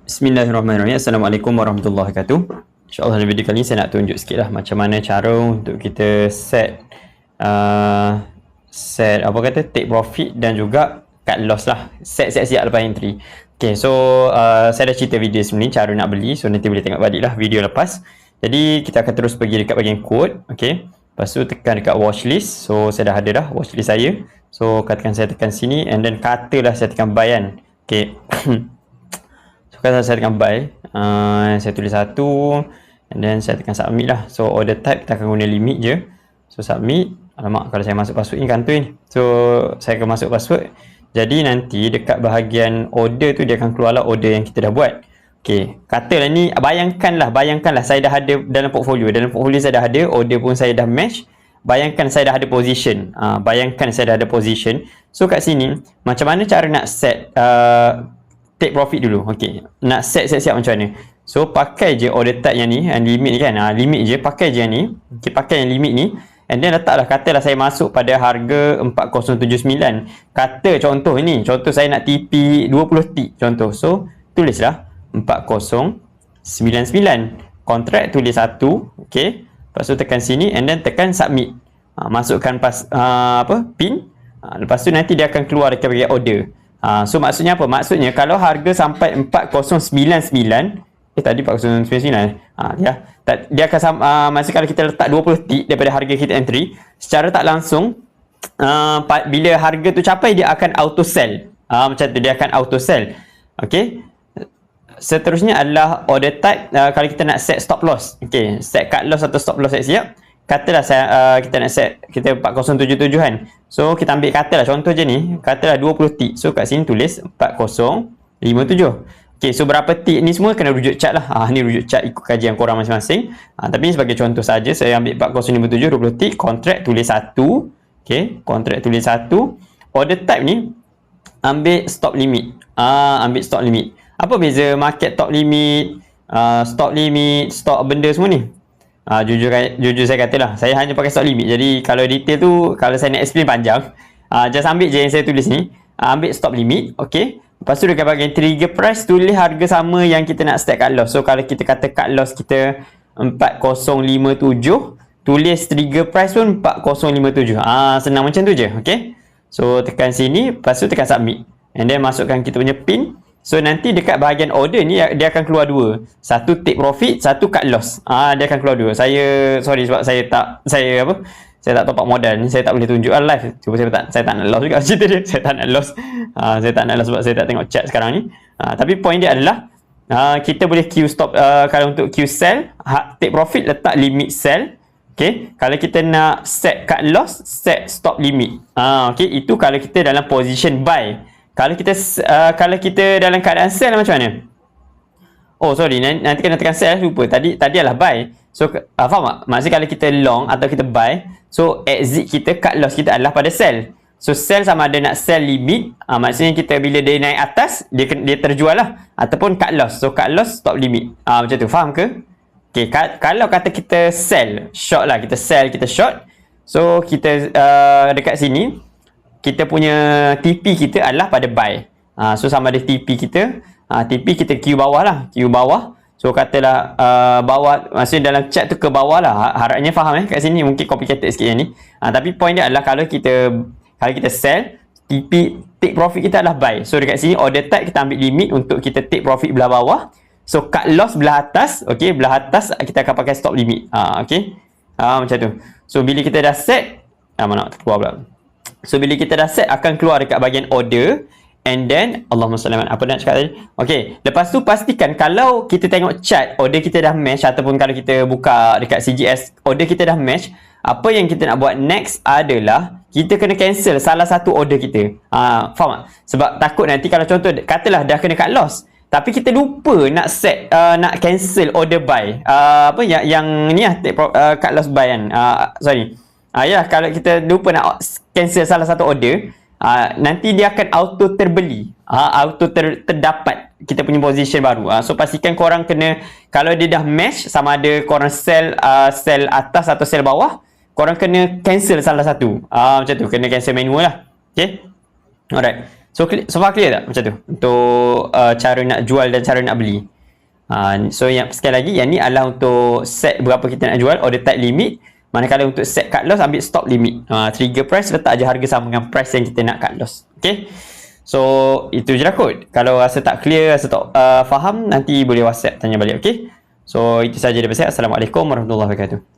Bismillahirrahmanirrahim. Assalamualaikum warahmatullahi wabarakatuh. InsyaAllah dalam video kali ni saya nak tunjuk sikit lah macam mana cara untuk kita set take profit dan juga cut loss lah. Set siap-siap lepas entry. Okay, so saya dah cerita video sebelum ni cara nak beli. So nanti boleh tengok balik lah video lepas. Jadi kita akan terus pergi dekat bahagian code. Okay, lepas tu tekan dekat watchlist. So saya dah ada dah watchlist saya. So katakan saya tekan sini and then katalah saya tekan buy kan. Okay. Kalau saya tekan buy, saya tulis 1 and then saya tekan submit lah. So order type kita akan guna limit je. So submit. Alamak, kalau saya masuk password ni kantoi ni. So saya akan masuk password. Jadi nanti dekat bahagian order tu dia akan keluarlah order yang kita dah buat. Okay, katalah ni, bayangkanlah saya dah ada dalam portfolio. Dalam portfolio saya dah ada, order pun saya dah match. Bayangkan saya dah ada position. So kat sini, macam mana cara nak set take profit dulu. Okey, nak set siap-siap macam mana. So pakai je order type yang ni, yang limit ni kan. Limit je, pakai je yang ni. Okey, pakai yang limit ni and then letaklah, katalah saya masuk pada harga 4079. Kata contoh ni, contoh saya nak TP 20 tick contoh. So tulislah 4099. Kontrak tulis 1, okey. Lepas tu tekan sini and then tekan submit. Masukkan pin. Lepas tu nanti dia akan keluar dekat bahagian order. So maksudnya apa? Maksudnya kalau harga sampai 4099, tadi 4099, dia akan maksud kalau kita letak 20 tick daripada harga kita entry, secara tak langsung bila harga tu capai dia akan auto sell. Macam tu dia akan auto sell. Okey. Seterusnya adalah order type. Kalau kita nak set stop loss, okey, set cut loss atau stop loss siap. Katalah kita nak set kita 4077 kan. So kita ambil katalah contoh je ni, katalah 20 tick. So kat sini tulis 4057. Okey, so berapa tick ni semua kena rujuk chart lah. Ni rujuk chart ikut kajian korang masing-masing. Tapi sebagai contoh saja saya ambil 4057 20 tick, kontrak tulis 1. Okey, kontrak tulis 1. Order type ni ambil stop limit. Ambil stop limit. Apa beza market top limit, stop limit, stop benda semua ni? Jujur saya katalah, saya hanya pakai stop limit. Jadi kalau detail tu, kalau saya nak explain panjang, just ambil je yang saya tulis ni. Ambil stop limit, okey. Lepas tu dekat bahagian trigger price, tulis harga sama yang kita nak start cut loss. So kalau kita kata cut loss kita 4057, tulis trigger price pun 4057. Senang macam tu je, okey. So tekan sini, lepas tu tekan submit. And then masukkan kita punya pin. So nanti dekat bahagian order ni dia akan keluar dua. Satu take profit, satu cut loss. Dia akan keluar dua. Sorry sebab saya tak top up modal ni, saya tak boleh tunjuk live. Cuba saya tak nak loss juga cerita dia. Saya tak nak loss. Saya tak nak loss sebab saya tak tengok chat sekarang ni. Tapi point dia adalah kita boleh queue stop. Kalau untuk queue sell, take profit letak limit sell. Okay, kalau kita nak set cut loss, set stop limit. Okay, itu kalau kita dalam position buy. Kalau kita dalam keadaan sell macam mana? Oh sorry, nanti kena tekan sell, lupa. Tadi adalah buy. So faham tak? Maksudnya kalau kita long atau kita buy, so exit kita, cut loss kita adalah pada sell. So sell sama ada nak sell limit, maksudnya kita bila dia naik atas, dia terjual lah. Ataupun cut loss. So cut loss, stop limit. Macam tu, faham ke? Okay, kalau kata kita sell, short lah, kita sell, kita short. So kita dekat sini, kita punya TP kita adalah pada buy. So sama ada TP kita, TP kita queue bawah lah, queue bawah. So katalah bawah, maksudnya dalam chat tu ke bawah lah. Harapnya faham kat sini, mungkin complicated sikit yang ni. Tapi point dia adalah kalau kita sell, TP take profit kita adalah buy. So dekat sini order type kita ambil limit untuk kita take profit belah bawah. So cut loss belah atas, okey, belah atas kita akan pakai stop limit. Okey. Macam tu. So bila kita dah set, mana nak keluar pula. So bila kita dah set, akan keluar dekat bahagian order. And then Allahumma salli ala, apa nak cakap tadi? Okay, lepas tu pastikan kalau kita tengok chart order kita dah match, ataupun kalau kita buka dekat CGS order kita dah match, apa yang kita nak buat next adalah kita kena cancel salah satu order kita. Faham tak? Sebab takut nanti kalau contoh katalah dah kena cut loss, tapi kita lupa nak set nak cancel order buy. Yang ni cut loss buy kan. Kalau kita lupa nak cancel salah satu order, nanti dia akan auto terbeli, auto terdapat kita punya position baru. So pastikan korang kena, kalau dia dah match, sama ada korang sell atas atau sell bawah, korang kena cancel salah satu. Macam tu, kena cancel manual lah. Okay, alright. So far clear tak macam tu untuk cara nak jual dan cara nak beli. So yang sekali lagi, yang ni adalah untuk set berapa kita nak jual, order type limit. Manakala untuk set cut loss, ambil stop limit. Trigger price, letak je harga sama dengan price yang kita nak cut loss. Okay, so itu je lah kot. Kalau rasa tak clear, rasa tak faham, nanti boleh WhatsApp tanya balik. Okay, so itu saja daripada saya. Assalamualaikum warahmatullahi wabarakatuh.